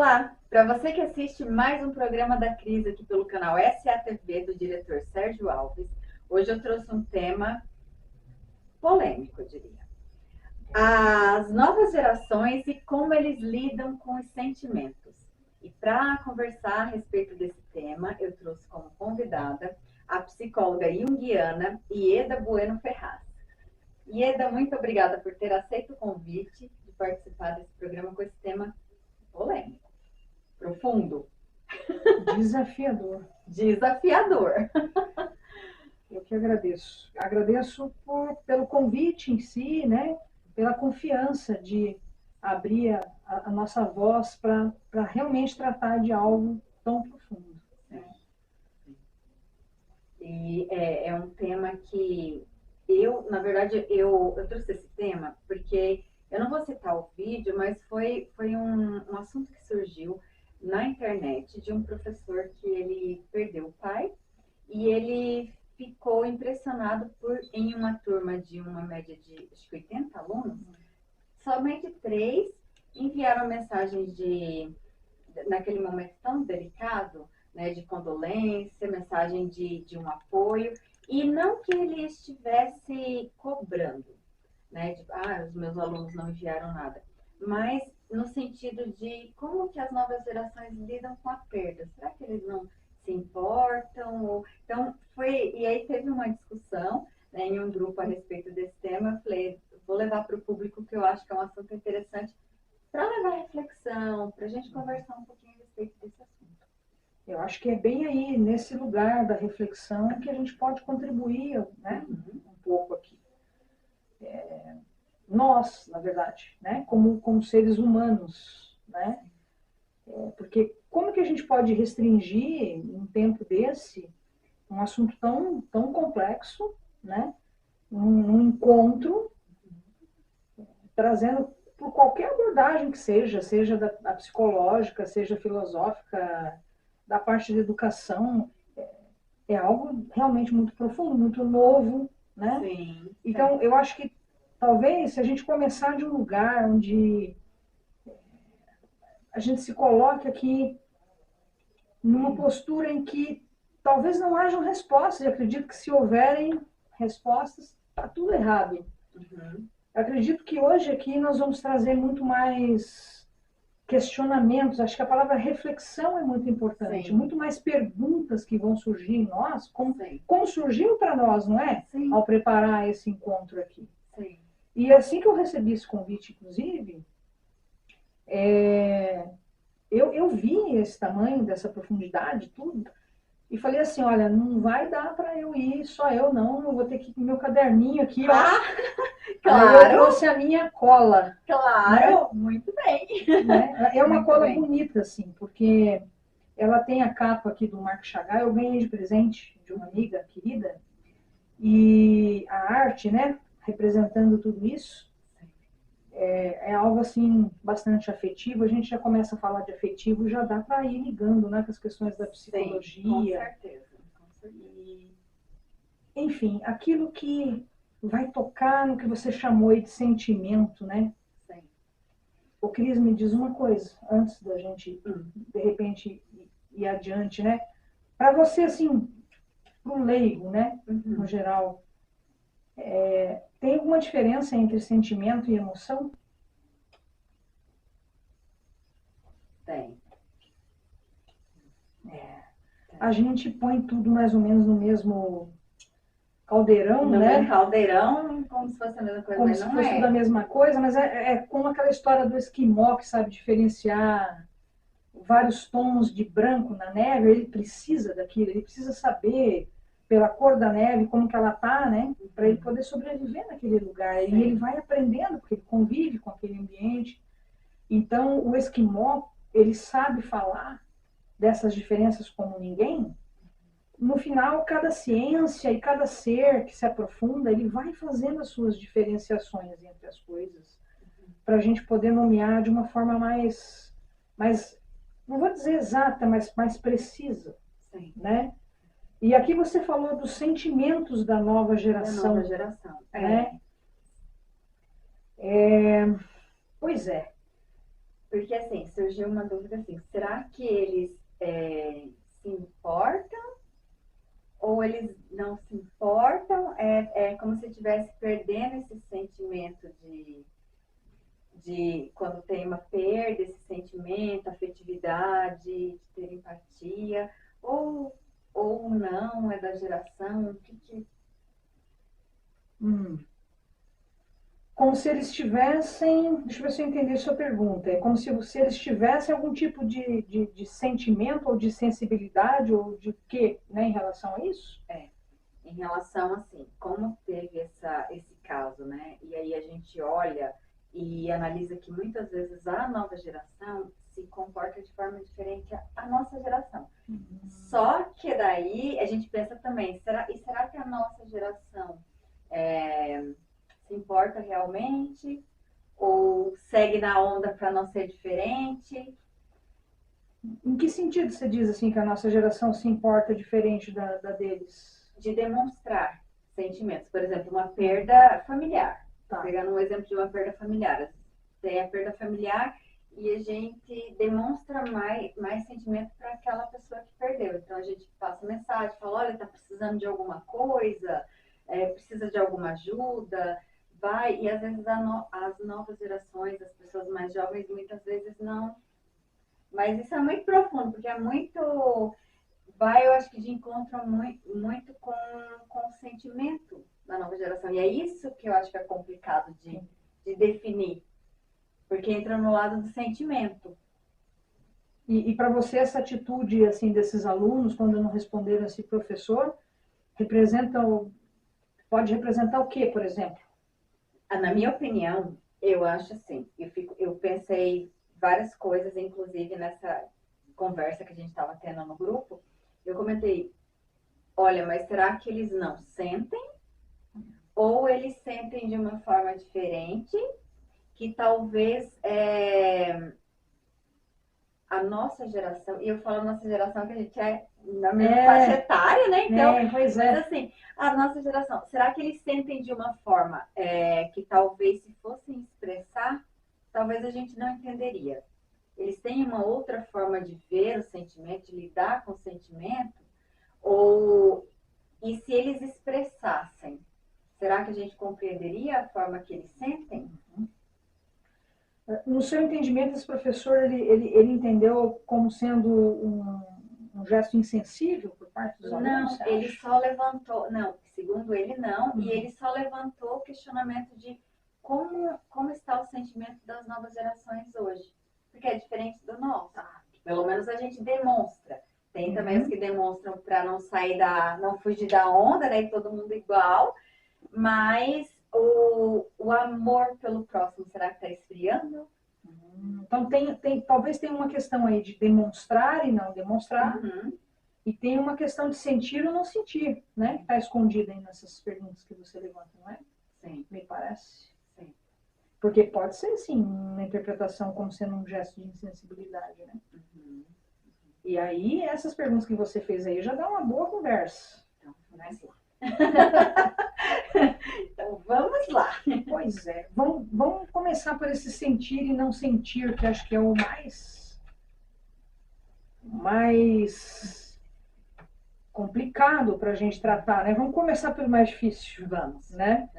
Olá, para você que assiste mais um programa da Cris aqui pelo canal SATV do diretor Sérgio Alves, hoje eu trouxe um tema polêmico, eu diria. As novas gerações e como eles lidam com os sentimentos. E para conversar a respeito desse tema, eu trouxe como convidada a psicóloga junguiana Ieda Bueno Ferraz. Ieda, muito obrigada por ter aceito o convite de participar desse programa com esse tema polêmico, profundo, desafiador. Desafiador. Eu que agradeço. Agradeço pelo convite em si, né? Pela confiança de abrir a nossa voz para realmente tratar de algo tão profundo. E é um tema que na verdade, eu trouxe esse tema porque eu não vou citar o vídeo, mas foi um assunto que surgiu na internet de um professor que ele perdeu o pai e ele ficou impressionado em uma turma de uma média de acho que 80 alunos, somente 3 enviaram mensagens naquele momento tão delicado, né, de condolência, mensagem de um apoio, e não que ele estivesse cobrando, né, os meus alunos não enviaram nada, mas no sentido de como que as novas gerações lidam com a perda. Será que eles não se importam? Então, e aí teve uma discussão, né, em um grupo a respeito desse tema. Eu falei, vou levar para o público, que eu acho que é um assunto interessante, para levar reflexão, para a gente conversar um pouquinho a respeito desse assunto. Eu acho que é bem aí, nesse lugar da reflexão, que a gente pode contribuir, né, um pouco aqui. Nós, na verdade, né, como seres humanos, né? Porque como que a gente pode restringir, em um tempo desse, um assunto tão complexo, né? Um encontro, trazendo por qualquer abordagem que seja da psicológica, seja filosófica, da parte de educação, é algo realmente muito profundo, muito novo, né? Sim. Então, eu acho que talvez se a gente começar de um lugar onde a gente se coloque aqui numa postura em que talvez não hajam respostas, e acredito que se houverem respostas, está tudo errado. Uhum. Acredito que hoje aqui nós vamos trazer muito mais questionamentos. Acho que a palavra reflexão é muito importante. Sim. Muito mais perguntas que vão surgir em nós, como surgiu para nós, não é? Sim. Ao preparar esse encontro aqui. Sim. E assim que eu recebi esse convite, inclusive, eu vi esse tamanho, dessa profundidade, tudo, e falei assim, olha, não vai dar para eu ir, só eu não, eu vou ter que ir com meu caderninho aqui, ó. Claro. Aí eu trouxe a minha cola. Claro, né? Muito bem. Né? É uma Muito cola bem. bonita, assim, porque ela tem a capa aqui do Marc Chagall, eu ganhei de presente de uma amiga querida, e a arte, né, representando tudo isso, é algo assim bastante afetivo. A gente já começa a falar de afetivo, já dá para ir ligando, né, com as questões da psicologia. Sim, com certeza. E, enfim, aquilo que vai tocar no que você chamou aí de sentimento, né? Sim. O Cris, me diz uma coisa, antes da gente, de repente, ir adiante, né? Para você, assim, pro leigo, né, no geral, tem alguma diferença entre sentimento e emoção? Tem. A gente põe tudo mais ou menos no mesmo caldeirão, No né? mesmo caldeirão, como se fosse a mesma coisa, Como mas se não fosse tudo a mesma coisa, mas é como aquela história do esquimó que sabe diferenciar vários tons de branco na neve. Ele precisa daquilo, ele precisa saber pela cor da neve como que ela tá, né? Para ele poder sobreviver naquele lugar. Sim. E ele vai aprendendo, porque ele convive com aquele ambiente. Então, o esquimó, ele sabe falar dessas diferenças como ninguém. No final, cada ciência e cada ser que se aprofunda, ele vai fazendo as suas diferenciações entre as coisas, para a gente poder nomear de uma forma mais, não vou dizer exata, mas mais precisa. Sim. Né? E aqui você falou dos sentimentos da nova geração. Da nova geração. Né? Pois é. Porque, assim, surgiu uma dúvida assim, será que eles se importam ou eles não se importam? É como se estivesse perdendo esse sentimento de quando tem uma perda, esse sentimento, afetividade, de ter empatia, ou, ou não, é da geração, o que que... Hum. Como se eles tivessem, deixa eu ver se eu entendi a sua pergunta, é como se eles tivessem algum tipo de sentimento ou de sensibilidade ou de quê, né, em relação a isso? Em relação, assim, como teve esse caso, né? E aí a gente olha e analisa que muitas vezes a nova geração se comporta de forma diferente à nossa geração. Só que daí a gente pensa também, será que a nossa geração é, se importa realmente? Ou segue na onda para não ser diferente? Em que sentido você diz assim que a nossa geração se importa diferente da deles? De demonstrar sentimentos. Por exemplo, uma perda familiar. Tá. Pegando um exemplo de uma perda familiar. Tem a perda familiar e a gente demonstra mais sentimento para aquela pessoa que perdeu. Então a gente passa mensagem, fala, olha, tá precisando de alguma coisa, precisa de alguma ajuda, vai. E às vezes as novas gerações, as pessoas mais jovens, muitas vezes não. Mas isso é muito profundo, porque é muito vai, eu acho que de encontro muito com o sentimento da nova geração. E é isso que eu acho que é complicado de definir, porque entra no lado do sentimento. E para você essa atitude assim desses alunos quando não responderam esse professor representa pode representar o quê, por exemplo? Na minha opinião, eu acho assim, eu pensei várias coisas, inclusive nessa conversa que a gente estava tendo no grupo, eu comentei, olha, mas será que eles não sentem? Ou eles sentem de uma forma diferente, que talvez a nossa geração, e eu falo nossa geração que a gente é na mesma faixa etária, né? Então, pois mas assim, a nossa geração, será que eles sentem de uma forma que talvez se fossem expressar, talvez a gente não entenderia. Eles têm uma outra forma de ver o sentimento, de lidar com o sentimento, ou e se eles expressassem, será que a gente compreenderia a forma que eles sentem? No seu entendimento, esse professor ele entendeu como sendo um gesto insensível por parte dos alunos? Não, ele só levantou, não, segundo ele não, e ele só levantou o questionamento de como está o sentimento das novas gerações hoje, porque é diferente do nosso. Pelo menos a gente demonstra. Tem também os que demonstram para não sair não fugir da onda, né? Todo mundo igual, mas o amor pelo próximo, será que está esfriando? Então talvez tenha uma questão aí de demonstrar e não demonstrar, e tem uma questão de sentir ou não sentir, né? Que está escondida aí nessas perguntas que você levanta, não é? Sim. Me parece. Sim. Porque pode ser, sim, uma interpretação como sendo um gesto de insensibilidade, né? E aí, essas perguntas que você fez aí já dá uma boa conversa. Então, vamos lá. Então, vamos lá. Pois é. Vamos começar por esse sentir e não sentir, que acho que é o mais complicado para a gente tratar, né? Vamos começar pelo mais difícil. Vamos. Né?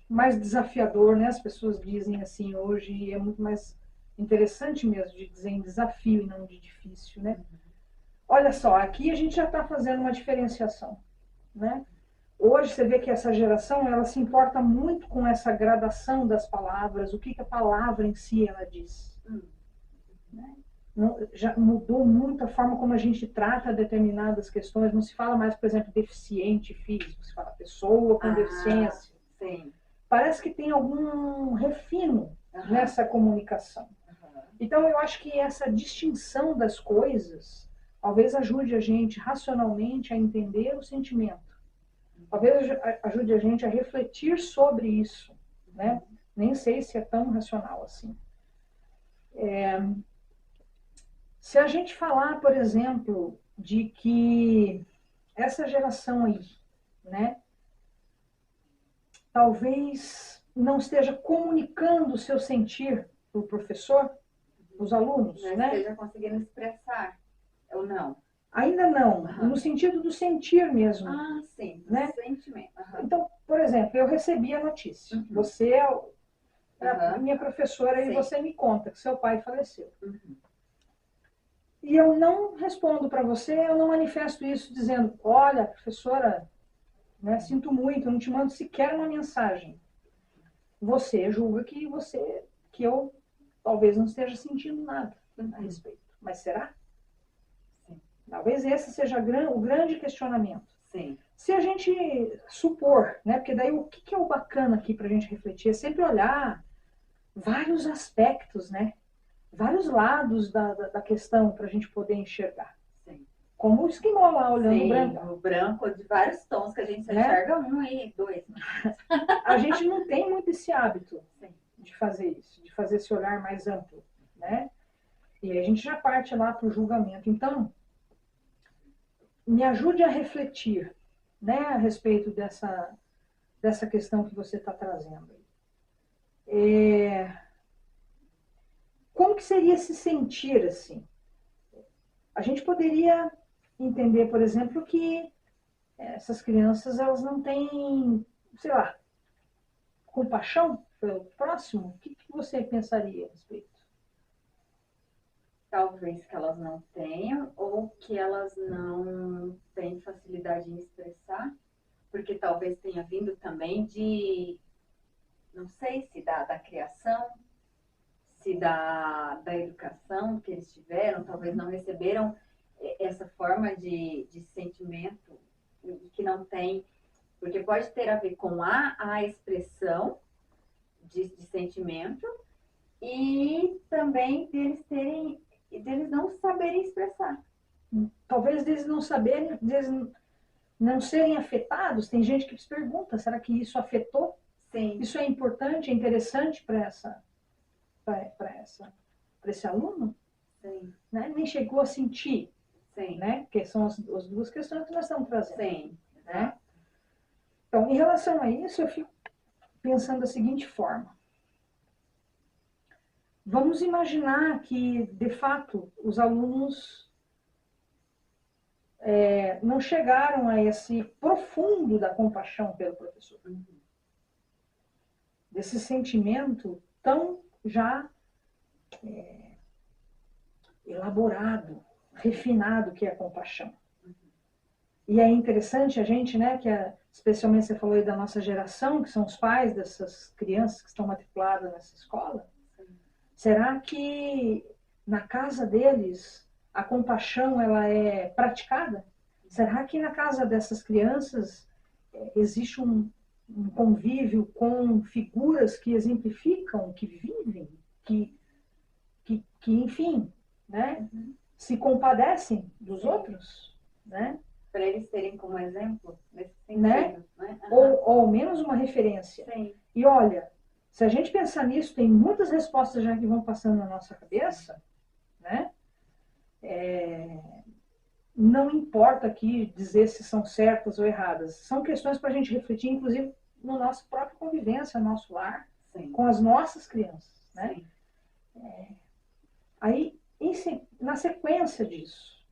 Mais desafiador, né? As pessoas dizem assim hoje, e é muito mais interessante mesmo de dizer em desafio e não de difícil, né? Olha só, aqui a gente já está fazendo uma diferenciação, né? Hoje você vê que essa geração, ela se importa muito com essa gradação das palavras, o que a palavra em si ela diz. Né? Já mudou muito a forma como a gente trata determinadas questões, não se fala mais, por exemplo, deficiente físico, se fala pessoa com deficiência. Sim. Parece que tem algum refino nessa comunicação. Então, eu acho que essa distinção das coisas talvez ajude a gente racionalmente a entender o sentimento. Talvez ajude a gente a refletir sobre isso. Né? Nem sei se é tão racional assim. Se a gente falar, por exemplo, de que essa geração aí, né, talvez não esteja comunicando o seu sentir para o professor, para os alunos, Não né? esteja conseguindo expressar, ou não? Ainda não, no sentido do sentir mesmo. Ah, sim, do né? sentimento. Então, por exemplo, eu recebi a notícia. Você é a minha professora e você me conta que seu pai faleceu. E eu não respondo para você, eu não manifesto isso dizendo, olha, professora, né, sinto muito, eu não te mando sequer uma mensagem. Você julga que eu talvez não esteja sentindo nada a respeito. Mas será? Sim. Talvez esse seja o grande questionamento. Sim. Se a gente supor, né, porque daí o que é o bacana aqui para a gente refletir? É sempre olhar vários aspectos, né? Vários lados da questão para a gente poder enxergar. Sim. Como o esquimó lá, olhando Sim, o branco. o branco de vários tons, que a gente enxerga um e dois. A gente não tem muito esse hábito Sim. de fazer isso, de fazer esse olhar mais amplo, né? E aí a gente já parte lá para o julgamento. Então, me ajude a refletir, né, a respeito dessa questão que você está trazendo. Como que seria se sentir assim? A gente poderia entender, por exemplo, que essas crianças elas não têm, sei lá, compaixão pelo próximo. O que você pensaria a respeito? Talvez que elas não tenham, ou que elas não têm facilidade em expressar, porque talvez tenha vindo também de, não sei se da criação, se da educação que eles tiveram, talvez não receberam essa forma de sentimento que não tem, porque pode ter a ver com a expressão de sentimento e também deles não saberem expressar. Talvez deles não saberem, deles não serem afetados. Tem gente que se pergunta, será que isso afetou? Sim. Isso é importante, é interessante para esse aluno? Sim. Né? Nem chegou a sentir. Sim. Né? Que são as duas questões que nós estamos trazendo. Sim. Né? Então, em relação a isso, eu fico pensando da seguinte forma. Vamos imaginar que, de fato, os alunos não chegaram a esse profundo da compaixão pelo professor. Desse sentimento tão já elaborado, refinado que é a compaixão. E é interessante a gente, né, que especialmente você falou aí da nossa geração, que são os pais dessas crianças que estão matriculadas nessa escola. Será que na casa deles a compaixão ela é praticada? Será que na casa dessas crianças existe um convívio com figuras que exemplificam, que vivem, que enfim, né, se compadecem dos outros, né? Para eles terem como exemplo nesse sentido, né? Né? Ou ao menos uma referência. Sim. E olha, se a gente pensar nisso, tem muitas respostas já que vão passando na nossa cabeça, né? Não importa aqui dizer se são certas ou erradas, são questões para a gente refletir, inclusive no nosso próprio convivência, no nosso lar, Sim. com as nossas crianças, né? Sim. Aí, na sequência disso,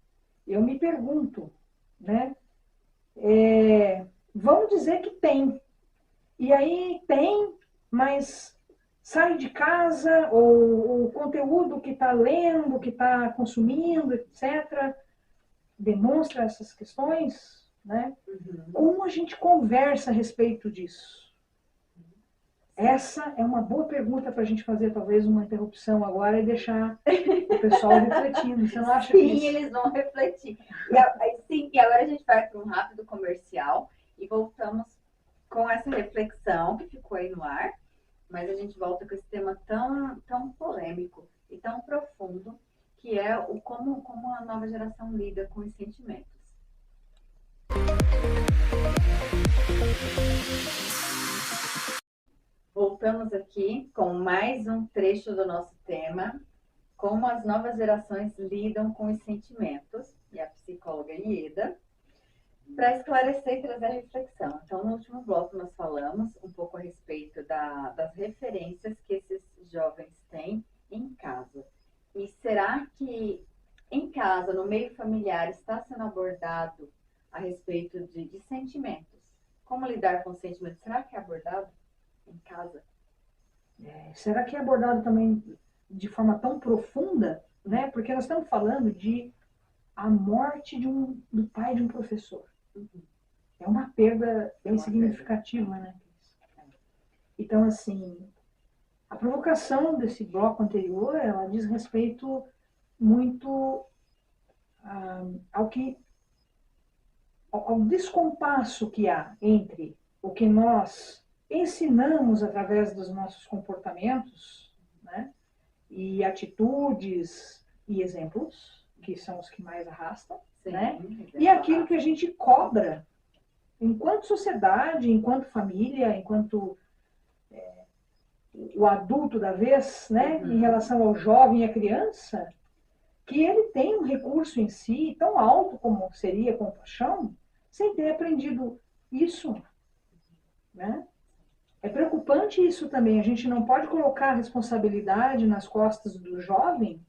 eu me pergunto, né? Vamos dizer que tem. E aí tem, mas sai de casa, ou o conteúdo que está lendo, que está consumindo, etc., demonstra essas questões, né? Como a gente conversa a respeito disso? Essa é uma boa pergunta para a gente fazer, talvez, uma interrupção agora e deixar o pessoal refletindo. Você não acha que Sim, eles vão refletir. Sim, e agora a gente vai para um rápido comercial e voltamos com essa reflexão que ficou aí no ar, mas a gente volta com esse tema tão polêmico e tão profundo, que é como a nova geração lida com os sentimentos. Voltamos aqui com mais um trecho do nosso tema, como as novas gerações lidam com os sentimentos, e a psicóloga Ieda. Para esclarecer e trazer a reflexão. Então, no último bloco, nós falamos um pouco a respeito das referências que esses jovens têm em casa. E será que em casa, no meio familiar, está sendo abordado a respeito de sentimentos? Como lidar com sentimentos? Será que é abordado em casa? Será que é abordado também de forma tão profunda, né? Porque nós estamos falando de a morte do pai de um professor. É uma perda bem significativa, né? Então, assim, a provocação desse bloco anterior, ela diz respeito muito ao ao descompasso que há entre o que nós ensinamos através dos nossos comportamentos, né? E atitudes e exemplos, que são os que mais arrastam, sim, né? E aquilo que a gente cobra enquanto sociedade, enquanto família, enquanto o adulto da vez, né, em relação ao jovem e à criança, que ele tem um recurso em si tão alto como seria compaixão, sem ter aprendido isso, né? É preocupante isso também. A gente não pode colocar a responsabilidade nas costas do jovem,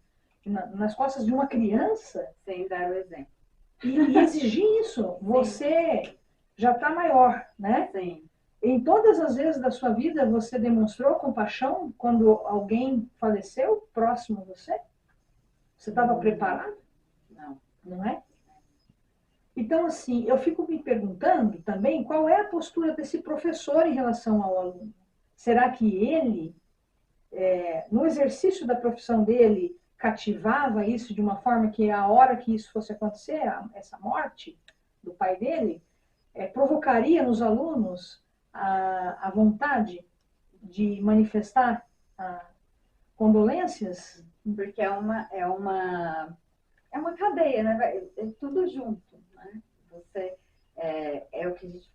nas costas de uma criança, sem dar o exemplo. E exigir isso. Você já está maior, né? Sim. Em todas as vezes da sua vida, você demonstrou compaixão quando alguém faleceu próximo a você? Você estava preparado? Não. Não é? Então, assim, eu fico me perguntando também qual é a postura desse professor em relação ao aluno. Será que ele, no exercício da profissão dele, cativava isso de uma forma que a hora que isso fosse acontecer, essa morte do pai dele, provocaria nos alunos a vontade de manifestar condolências? Porque é uma cadeia, né? É tudo junto, né? Você, é o que a gente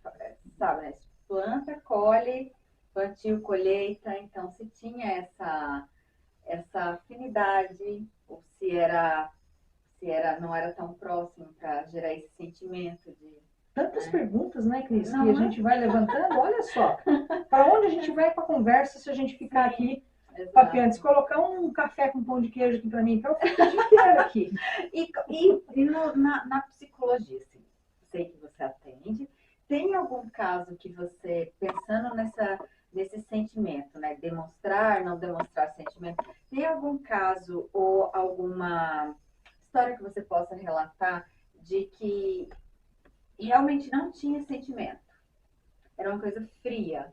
sabe, né? Planta, colhe, plantio, colheita. Então, se tinha essa afinidade, ou se não era tão próximo para gerar esse sentimento de... Tantas perguntas, né, Cris, que a gente vai levantando. Olha só, para onde a gente vai com a conversa se a gente ficar aqui papeando? Se colocar um café com pão de queijo aqui para mim, então eu fico o dia inteiro aqui. E na psicologia, assim, sei que você atende, tem algum caso que você, pensando nesse sentimento, né, demonstrar, não demonstrar sentimento, tem algum caso ou alguma história que você possa relatar de que realmente não tinha sentimento? Era uma coisa fria,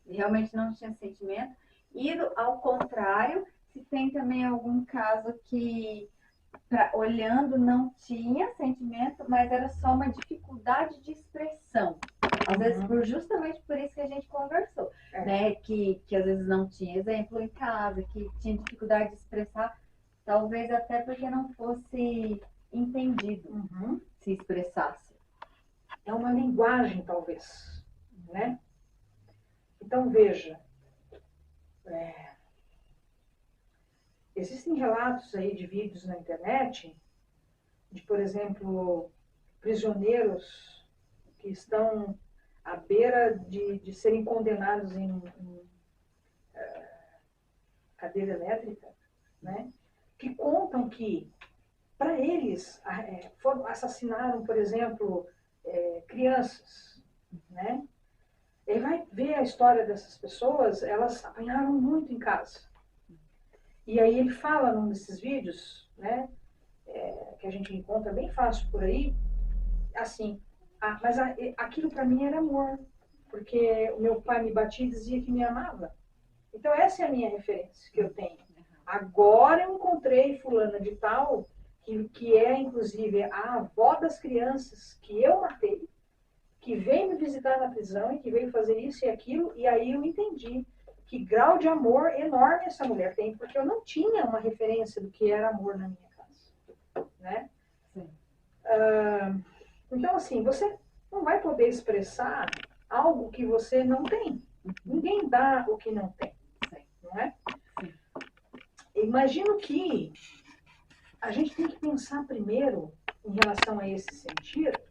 realmente não tinha sentimento. E ao contrário, se tem também algum caso que, olhando, não tinha sentimento, mas era só uma dificuldade de expressão. Às vezes, justamente por isso que a gente conversou, né? Que às vezes não tinha exemplo em casa, que tinha dificuldade de expressar, talvez até porque não fosse entendido se expressasse. É uma linguagem, talvez, né? Então, veja, existem relatos aí de vídeos na internet de, por exemplo, prisioneiros que estão à beira de serem condenados em cadeira elétrica, né? Que contam que, para eles, assassinaram, por exemplo, crianças, né? Ele vai ver a história dessas pessoas, elas apanharam muito em casa. E aí ele fala num desses vídeos, né, que a gente encontra bem fácil por aí, assim, mas aquilo para mim era amor, porque o meu pai me batia e dizia que me amava. Então essa é a minha referência que eu tenho. Agora eu encontrei fulana de tal, que é inclusive a avó das crianças que eu matei, que veio me visitar na prisão e que veio fazer isso e aquilo, e aí eu entendi que grau de amor enorme essa mulher tem, porque eu não tinha uma referência do que era amor na minha casa, né? Sim. Então, assim, você não vai poder expressar algo que você não tem. Ninguém dá o que não tem, não é? Sim. Imagino que a gente tem que pensar primeiro, em relação a esse sentir,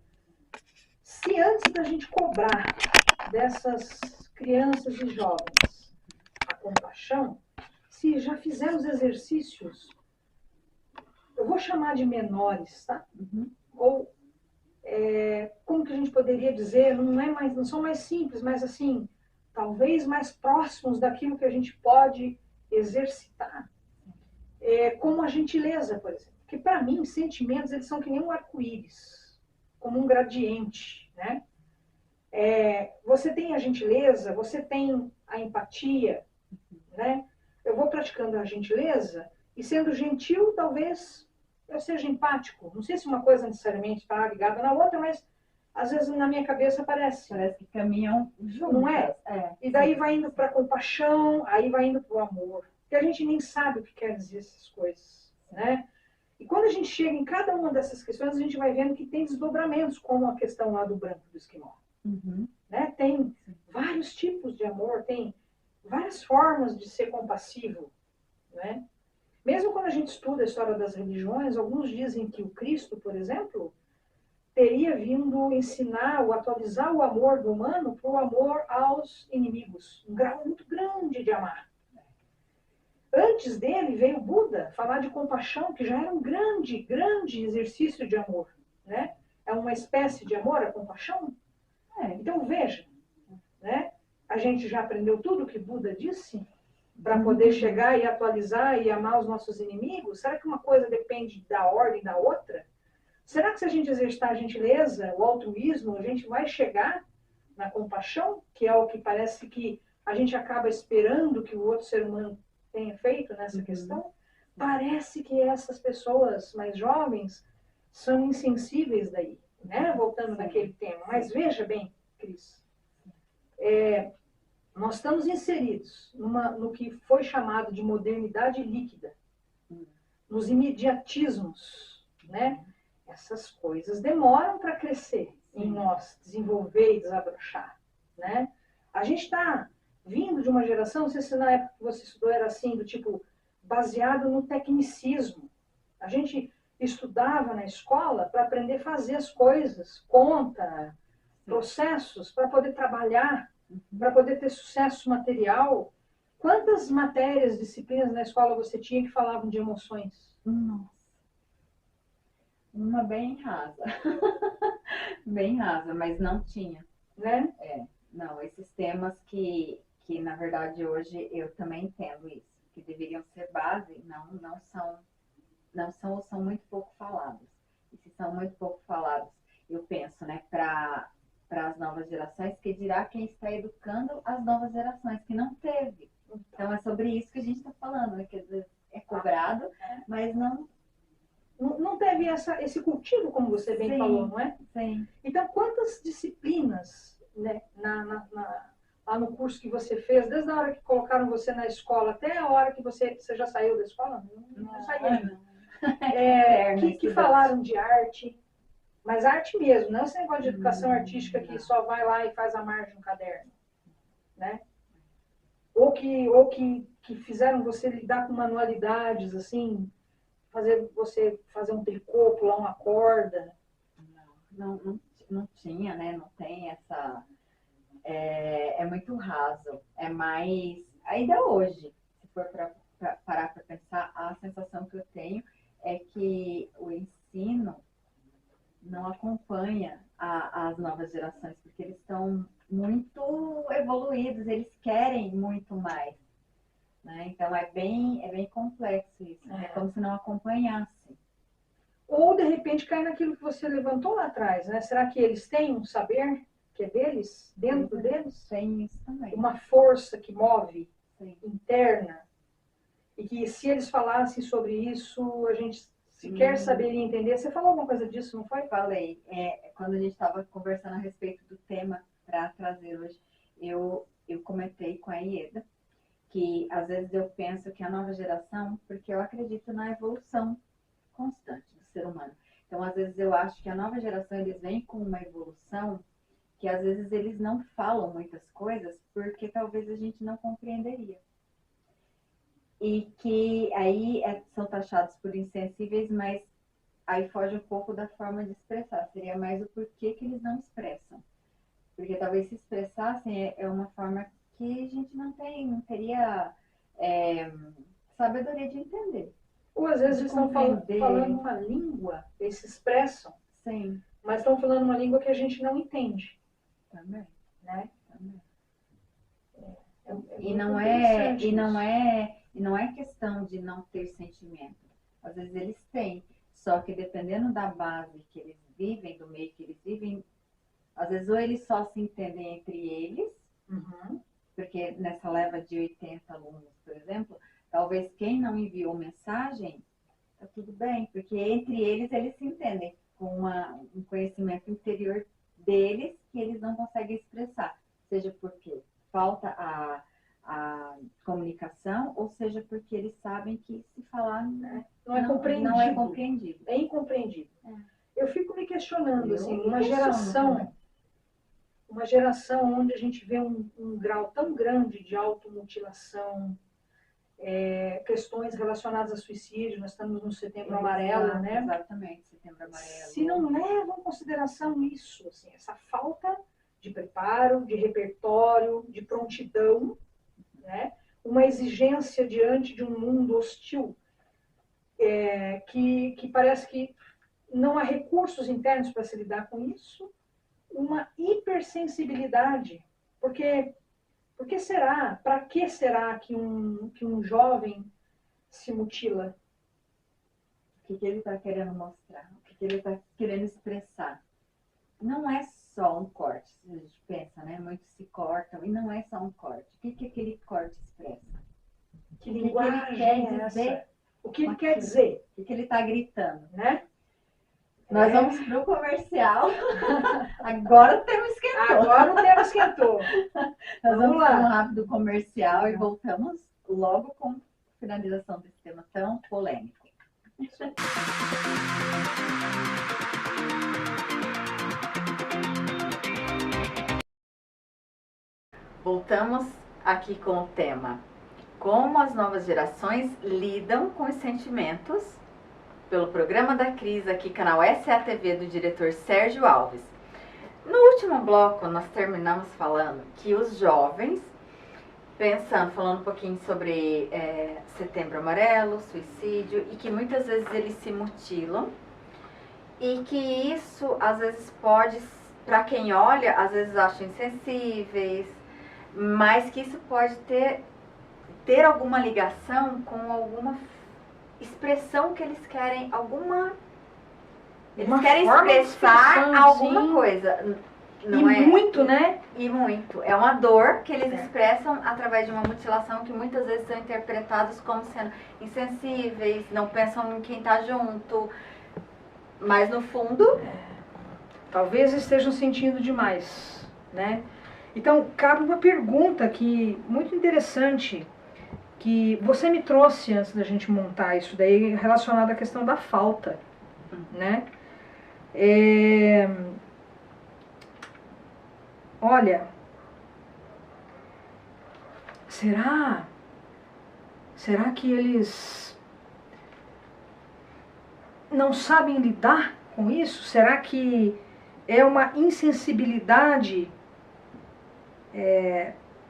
Se antes da gente cobrar dessas crianças e jovens a compaixão, se já fizemos exercícios, eu vou chamar de menores, tá? Ou como que a gente poderia dizer, não são mais simples, mas assim, talvez mais próximos daquilo que a gente pode exercitar. Como a gentileza, por exemplo. Porque para mim, sentimentos, eles são que nem um arco-íris, como um gradiente, né? Você tem a gentileza, você tem a empatia, né? Eu vou praticando a gentileza e sendo gentil, talvez eu seja empático. Não sei se uma coisa necessariamente está ligada na outra, mas às vezes na minha cabeça parece. Parece que caminham juntas. Não é? E daí vai indo para a compaixão, aí vai indo para o amor. Porque a gente nem sabe o que quer dizer essas coisas, né? E quando a gente chega em cada uma dessas questões, a gente vai vendo que tem desdobramentos, como a questão lá do branco do esquimó. Né? Tem vários tipos de amor, tem várias formas de ser compassivo, né? Mesmo quando a gente estuda a história das religiões, alguns dizem que o Cristo, por exemplo, teria vindo ensinar ou atualizar o amor do humano para o amor aos inimigos, um grau muito grande de amar. Antes dele veio Buda falar de compaixão, que já era um grande, grande exercício de amor, né? É uma espécie de amor, a compaixão. Então veja, né? A gente já aprendeu tudo o que Buda disse para poder chegar e atualizar e amar os nossos inimigos? Será que uma coisa depende da ordem da outra? Será que se a gente exercitar a gentileza, o altruísmo, a gente vai chegar na compaixão, que é o que parece que a gente acaba esperando que o outro ser humano tenha feito nessa questão? Parece que essas pessoas mais jovens são insensíveis daí, né? Voltando naquele tema. Mas veja bem, Cris, nós estamos inseridos no que foi chamado de modernidade líquida, nos imediatismos, né? Essas coisas demoram para crescer em nós, desenvolver e desabrochar, né? A gente está vindo de uma geração, não sei se na época que você estudou era assim, do tipo, baseado no tecnicismo. A gente estudava na escola para aprender a fazer as coisas, conta, processos, para poder trabalhar, para poder ter sucesso material. Quantas matérias, disciplinas na escola você tinha que falavam de emoções? Uma bem rasa. Bem rasa, mas não tinha. Né? Não, esses temas que na verdade hoje eu também entendo isso, que deveriam ser base, são muito pouco falados. E se são muito pouco falados, eu penso, né, para as novas gerações, que dirá quem está educando as novas gerações, que não teve. Então é sobre isso que a gente está falando, né? Quer dizer, é cobrado, mas não teve esse cultivo, como você bem falou, não é? Sim. Então, quantas disciplinas, né, lá no curso que você fez, desde a hora que colocaram você na escola até a hora que você já saiu da escola? Não saiu ainda. Que falaram de arte, mas arte mesmo, não esse negócio de educação artística que só vai lá e faz a margem no caderno, né? Ou que fizeram você lidar com manualidades, assim, você fazer um tricô, pular uma corda. Não tinha, né? Não tem essa... É muito raso. É mais... Ainda hoje, se for para parar para pensar, a sensação que eu tenho é que o ensino não acompanha as novas gerações, porque eles estão muito evoluídos, eles querem muito mais. Né? Então é bem complexo isso. É como se não acompanhasse. Ou, de repente, cai naquilo que você levantou lá atrás, né? Será que eles têm um saber que é deles, dentro deles? Tem isso também. Uma força que move, interna. E que se eles falassem sobre isso, a gente sequer saberia entender. Você falou alguma coisa disso, não foi? Falei. Quando a gente estava conversando a respeito do tema para trazer hoje, eu comentei com a Ieda que às vezes eu penso que a nova geração, porque eu acredito na evolução constante do ser humano. Então, às vezes eu acho que a nova geração, eles vêm com uma evolução que às vezes eles não falam muitas coisas porque talvez a gente não compreenderia. E que aí são taxados por insensíveis, mas aí foge um pouco da forma de expressar, seria mais o porquê que eles não expressam. Porque talvez se expressassem é uma forma que a gente não teria sabedoria de entender. Ou às vezes De eles estão falando uma língua, eles se expressam, sim, mas estão falando uma língua que a gente não entende. também, Né? também. É E não é questão de não ter sentimento. Às vezes eles têm, só que dependendo da base que eles vivem, do meio que eles vivem, às vezes ou eles só se entendem entre eles, porque nessa leva de 80 alunos, por exemplo, talvez quem não enviou mensagem, tá tudo bem, porque entre eles se entendem com um conhecimento interior deles que eles não conseguem expressar, seja porque falta a comunicação, ou seja porque eles sabem que se falar não é compreendido. Não é compreendido. É incompreendido. Eu fico me questionando, assim, uma geração onde a gente vê um grau tão grande de automutilação, questões relacionadas a suicídio, nós estamos no Setembro Amarelo, né? Exatamente, Setembro Amarelo. Se não levam em consideração isso, assim, essa falta de preparo, de repertório, de prontidão, né? Uma exigência diante de um mundo hostil, que parece que não há recursos internos para se lidar com isso, uma hipersensibilidade, porque será, para que será que um jovem se mutila? O que ele está querendo mostrar? O que ele está querendo expressar? Não é só um corte, a gente pensa, né? Muitos se cortam, e não é só um corte. O que aquele corte expressa? Que linguagem é essa? O que ele quer dizer? O que ele está gritando? Né? Nós vamos para o comercial. Agora o tema esquentou. Nós vamos para um rápido comercial e voltamos logo com a finalização desse tema tão polêmico. Voltamos aqui com o tema: como as novas gerações lidam com os sentimentos, pelo programa da Cris, aqui canal SATV do diretor Sérgio Alves. No último bloco nós terminamos falando que os jovens, falando um pouquinho sobre Setembro Amarelo, suicídio, e que muitas vezes eles se mutilam, e que isso às vezes pode, para quem olha, às vezes acha insensíveis, mas que isso pode ter alguma ligação com alguma expressão que eles querem, eles querem expressar alguma coisa. Não e muito, né? E muito. É uma dor que eles expressam através de uma mutilação que muitas vezes são interpretados como sendo insensíveis, não pensam em quem está junto, mas no fundo talvez estejam sentindo demais, né? Então, cabe uma pergunta aqui muito interessante que você me trouxe antes da gente montar isso daí, relacionado à questão da falta, né? Olha, será que eles não sabem lidar com isso? Será que é uma insensibilidade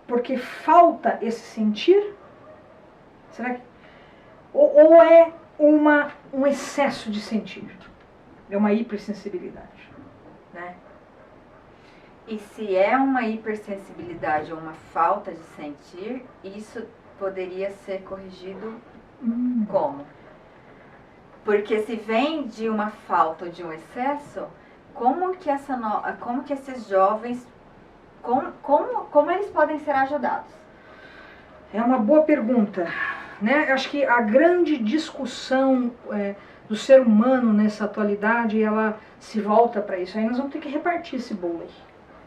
porque falta esse sentir? Será que ou é um excesso de sentir? É uma hipersensibilidade, né? E se é uma hipersensibilidade ou uma falta de sentir, isso poderia ser corrigido como? Porque se vem de uma falta ou de um excesso, como que esses jovens, como eles podem ser ajudados? É uma boa pergunta, né? Acho que a grande discussão do ser humano nessa atualidade, ela se volta para isso. Aí nós vamos ter que repartir esse bolo aí,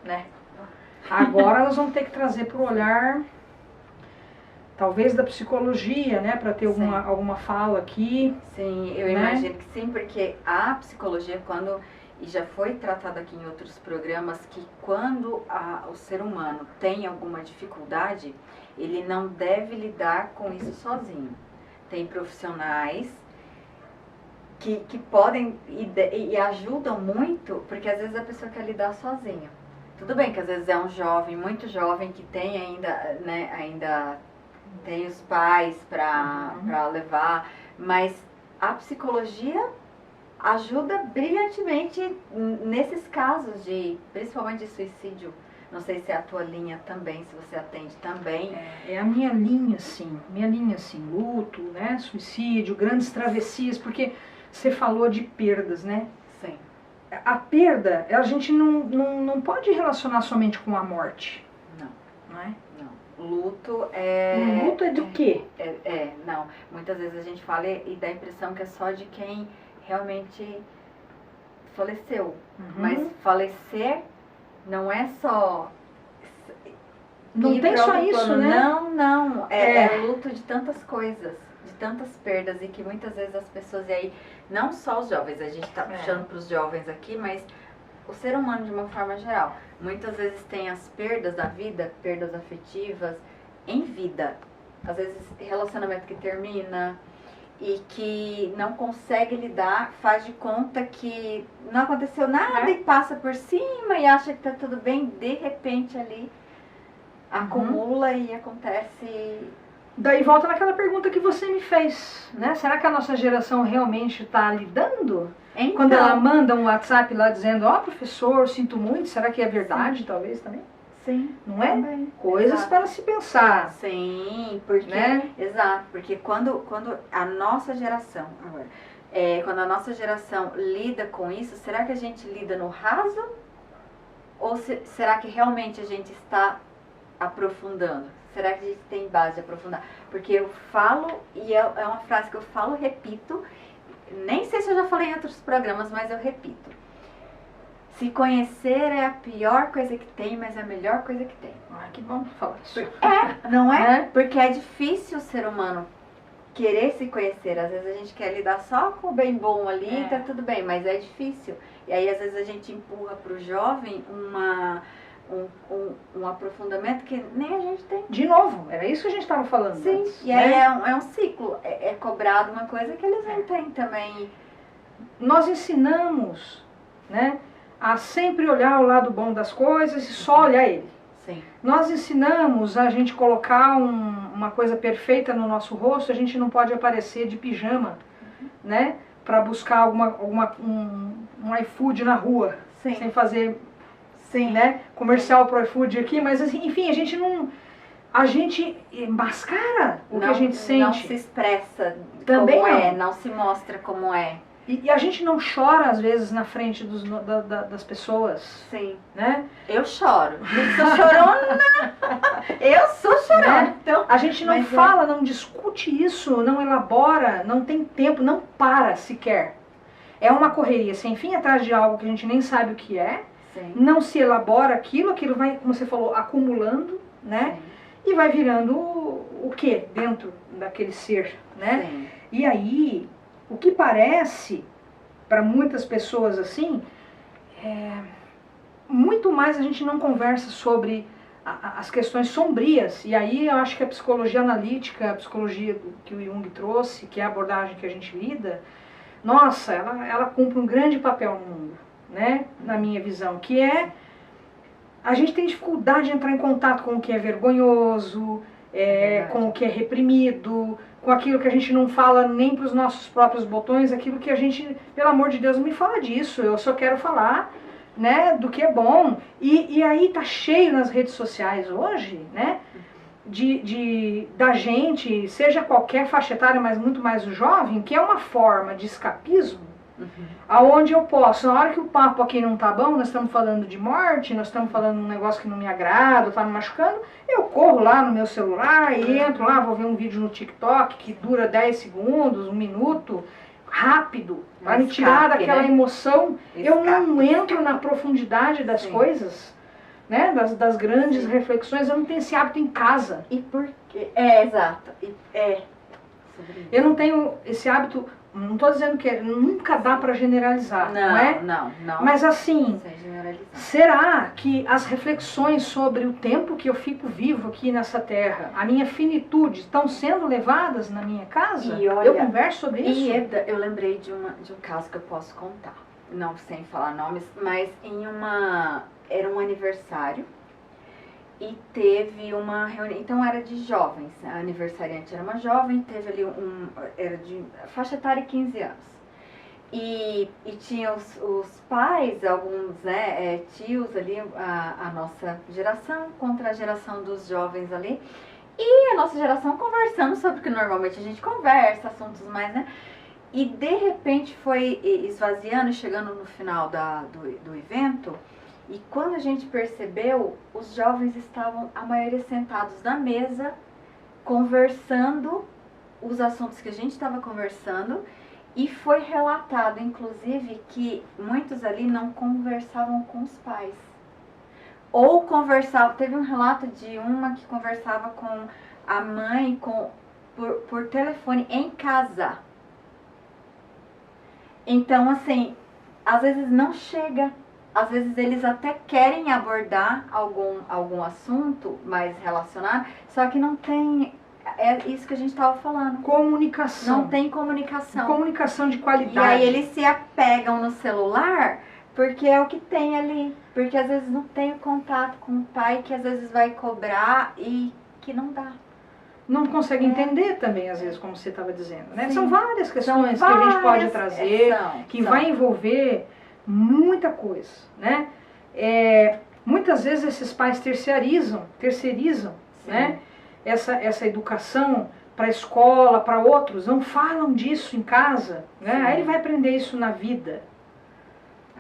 né? Agora nós vamos ter que trazer para o olhar, talvez da psicologia, né? Para ter alguma fala aqui. Sim, eu imagino que sim, porque a psicologia, e já foi tratado aqui em outros programas, que quando o ser humano tem alguma dificuldade, ele não deve lidar com isso sozinho. Tem profissionais que podem e ajudam muito, porque às vezes a pessoa quer lidar sozinha. Tudo bem que às vezes é um jovem, muito jovem, que tem ainda, né, ainda tem os pais para levar, mas a psicologia ajuda brilhantemente nesses casos principalmente de suicídio. Não sei se é a tua linha também, se você atende também. É a minha linha, sim. Luto, né, suicídio, grandes travessias, porque você falou de perdas, né? Sim. A perda, a gente não pode relacionar somente com a morte. Não é? Não. Luto é... Luto é do quê? Não. Muitas vezes a gente fala e dá a impressão que é só de quem realmente faleceu. Mas falecer não é só... Não tem só isso, né? Não. É luto de tantas coisas, de tantas perdas, e que muitas vezes as pessoas, e aí, não só os jovens, a gente tá puxando para os jovens aqui, mas o ser humano de uma forma geral, muitas vezes tem as perdas da vida, perdas afetivas, em vida. Às vezes relacionamento que termina e que não consegue lidar, faz de conta que não aconteceu nada e passa por cima e acha que tá tudo bem, de repente ali acumula e acontece. Daí volta naquela pergunta que você me fez, né? Será que a nossa geração realmente está lidando? Então, quando ela manda um WhatsApp lá dizendo, professor, sinto muito, será que é verdade? Talvez também? Sim. Não é? Também. Coisas para se pensar. Sim, porque, né? Exato, porque quando a nossa geração, agora, quando a nossa geração lida com isso, será que a gente lida no raso? Ou será que realmente a gente está aprofundando? Será que a gente tem base de aprofundar? Porque eu falo, e é uma frase que eu falo, repito, nem sei se eu já falei em outros programas, mas eu repito. Se conhecer é a pior coisa que tem, mas é a melhor coisa que tem. Que bom falar isso. Não é? Porque é difícil o ser humano querer se conhecer. Às vezes a gente quer lidar só com o bem bom ali, tá tudo bem, mas é difícil. E aí às vezes a gente empurra pro jovem um aprofundamento que nem a gente tem. De novo, era isso que a gente estava falando. Sim, antes, e aí é um ciclo. É cobrado uma coisa que eles não têm também. Nós ensinamos, né, a sempre olhar o lado bom das coisas e só olhar ele. Sim. Nós ensinamos a gente colocar uma coisa perfeita no nosso rosto, a gente não pode aparecer de pijama, né, para buscar um iFood na rua, Sim. sem fazer... Sim. Né? Comercial pro iFood aqui, mas assim, enfim, a gente mascara o que a gente sente. Não se expressa também como não. Não se mostra como é. E a gente não chora às vezes na frente das pessoas. Sim. Né? Eu choro. Eu sou chorona. Eu sou chorona. Né? Então, a gente não fala, não discute isso, não elabora, não tem tempo, não para sequer. É uma correria sem fim atrás de algo que a gente nem sabe o que é. Sim. Não se elabora aquilo vai, como você falou, acumulando, né? Sim. E vai virando o que dentro daquele ser, né? Sim. E aí, o que parece para muitas pessoas assim, muito mais a gente não conversa sobre as questões sombrias. E aí eu acho que a psicologia analítica, a psicologia que o Jung trouxe, que é a abordagem que a gente lida, nossa, ela cumpre um grande papel no mundo. Né, na minha visão, que a gente tem dificuldade de entrar em contato com o que é vergonhoso, com o que é reprimido, com aquilo que a gente não fala nem para os nossos próprios botões, aquilo que a gente, pelo amor de Deus, não me fala disso, eu só quero falar, né, do que é bom. E aí tá cheio nas redes sociais hoje, né, da gente, seja qualquer faixa etária, mas muito mais o jovem, que é uma forma de escapismo, aonde eu posso, na hora que o papo aqui não tá bom, nós estamos falando de morte, nós estamos falando de um negócio que não me agrada, tá me machucando, eu corro lá no meu celular e entro lá, vou ver um vídeo no TikTok que dura 10 segundos, 1 minuto, rápido, para me tirar daquela emoção. Eu não entro na profundidade das coisas, né, das grandes reflexões, eu não tenho esse hábito em casa. E por quê? Exato. sobre isso. Eu não tenho esse hábito, não estou dizendo que nunca dá para generalizar, não é? Não. Mas assim, Sem generalizar. será que as reflexões sobre o tempo que eu fico vivo aqui nessa terra, a minha finitude, estão sendo levadas na minha casa? E olha, eu converso sobre isso? E eu lembrei de um caso que eu posso contar, não sem falar nomes, mas era um aniversário e teve uma reunião, então era de jovens, a aniversariante era uma jovem, teve ali era de faixa etária 15 anos. E tinha os pais, alguns tios ali, a nossa geração contra a geração dos jovens ali. E a nossa geração conversando sobre o que normalmente a gente conversa, assuntos mais, né? E de repente foi esvaziando, chegando no final do evento. E quando a gente percebeu, os jovens estavam, a maioria, sentados na mesa, conversando os assuntos que a gente estava conversando. E foi relatado, inclusive, que muitos ali não conversavam com os pais. Ou conversavam, teve um relato de uma que conversava com a mãe por telefone em casa. Então, assim, às vezes não chega. Às vezes eles até querem abordar algum assunto mais relacionado, só que não tem... É isso que a gente estava falando. Comunicação. Não tem comunicação. Comunicação de qualidade. E aí eles se apegam no celular porque é o que tem ali. Porque às vezes não tem o contato com o pai, que às vezes vai cobrar e que não dá. Não consegue entender também, às vezes, como você estava dizendo, né? Sim. São várias questões que a gente pode trazer, que vai envolver muita coisa, né? Muitas vezes esses pais terceirizam, né? Essa educação para a escola, para outros, não falam disso em casa, né? Aí ele vai aprender isso na vida.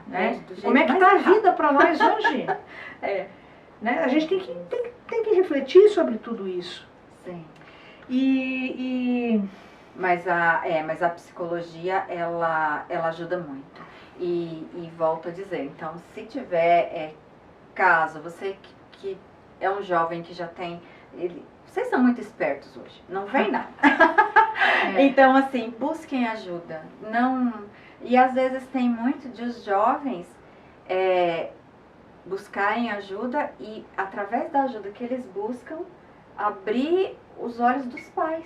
Né? Como é que está a vida para nós hoje? Né? A gente tem que refletir sobre tudo isso. Sim. Mas a psicologia, ela ajuda muito. E volto a dizer, então, se tiver caso, você que é um jovem que já tem... Vocês são muito espertos hoje, não vem nada. Então, assim, busquem ajuda. E às vezes tem muito de os jovens buscarem ajuda e, através da ajuda que eles buscam, abrir os olhos dos pais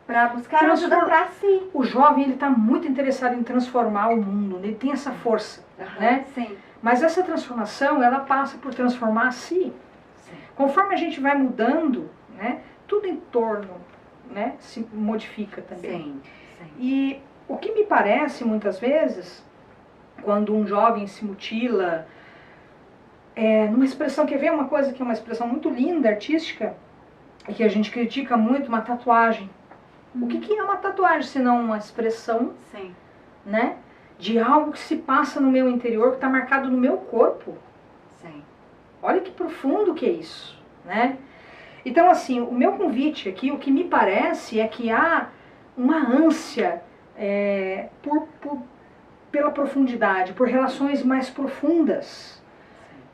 para buscar ajuda para si. O jovem, ele está muito interessado em transformar o mundo, ele tem essa força, né? Sim. Mas essa transformação, ela passa por transformar a si. Sim. Conforme a gente vai mudando, né, tudo em torno, né, se modifica também. Sim. E o que me parece, muitas vezes, quando um jovem se mutila, numa expressão, quer ver uma coisa que é uma expressão muito linda, artística, e que a gente critica muito, uma tatuagem. O que é uma tatuagem, senão uma expressão, Sim. né, de algo que se passa no meu interior, que está marcado no meu corpo? Sim. Olha que profundo que é isso, né? Então, assim, o meu convite aqui, o que me parece é que há uma ânsia pela profundidade, por relações mais profundas,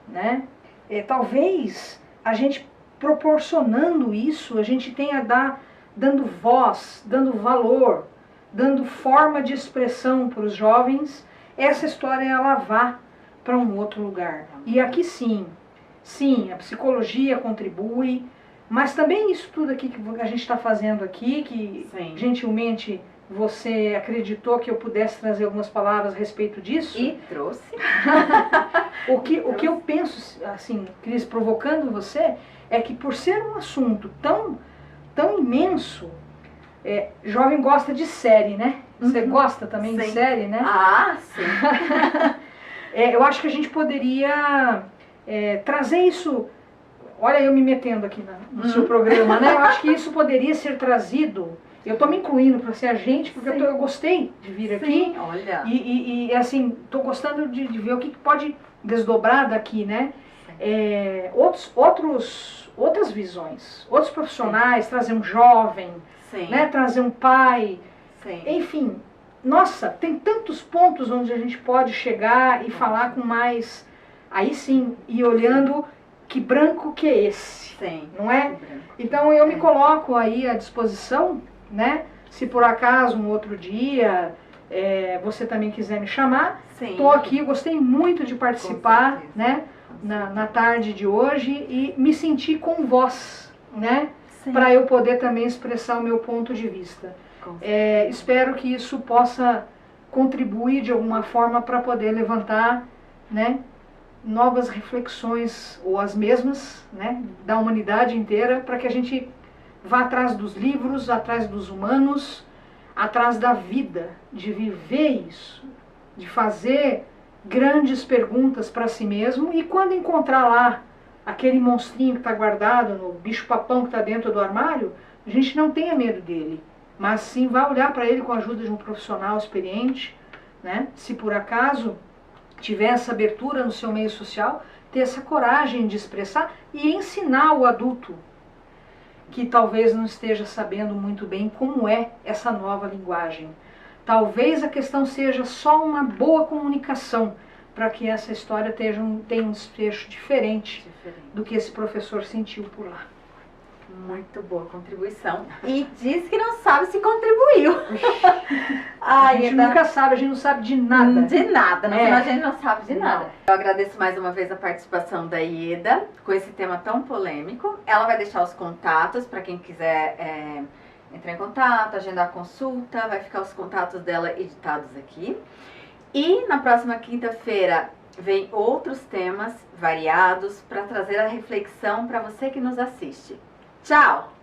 né? Talvez a gente proporcionando isso, a gente tenha dando voz, dando valor, dando forma de expressão para os jovens, essa história ela vá para um outro lugar. E aqui sim, a psicologia contribui, mas também isso tudo aqui que a gente está fazendo aqui, que gentilmente você acreditou que eu pudesse trazer algumas palavras a respeito disso. E trouxe. O que eu penso, assim, Cris, provocando você, é que por ser um assunto tão imenso, jovem gosta de série, né? Você gosta também de série, né? Ah, sim. Eu acho que a gente poderia trazer isso... Olha eu me metendo aqui no seu programa, né? Eu acho que isso poderia ser trazido... Eu estou me incluindo para ser agente, porque eu gostei de vir aqui. Olha. E assim, estou gostando de ver o que pode desdobrar daqui, né? Outras visões, outros profissionais, trazer um jovem, né? Trazer um pai. Sim. Enfim, nossa, tem tantos pontos onde a gente pode chegar e falar com mais... Aí sim, e olhando que branco que é esse, não é? Então eu me coloco aí à disposição, né, Se por acaso um outro dia você também quiser me chamar, estou aqui, gostei muito de participar, né, na tarde de hoje e me sentir com voz, né, para eu poder também expressar o meu ponto de vista. Espero que isso possa contribuir de alguma forma para poder levantar, né, novas reflexões, ou as mesmas, né, da humanidade inteira, para que a gente vá atrás dos livros, atrás dos humanos, atrás da vida, de viver isso, de fazer grandes perguntas para si mesmo, e quando encontrar lá aquele monstrinho que está guardado, no bicho-papão que está dentro do armário, a gente não tenha medo dele, mas sim vá olhar para ele com a ajuda de um profissional experiente, né? Se por acaso tiver essa abertura no seu meio social, ter essa coragem de expressar e ensinar o adulto que talvez não esteja sabendo muito bem como é essa nova linguagem. Talvez a questão seja só uma boa comunicação para que essa história tenha um desfecho diferente do que esse professor sentiu por lá. Muito boa contribuição. E diz que não sabe se contribuiu. A gente nunca sabe, a gente não sabe de nada. De nada, no final a gente não sabe de nada. Eu agradeço mais uma vez a participação da Ieda com esse tema tão polêmico. Ela vai deixar os contatos para quem quiser entrar em contato, agendar a consulta, vai ficar os contatos dela editados aqui. E na próxima quinta-feira vem outros temas variados para trazer a reflexão para você que nos assiste. Tchau!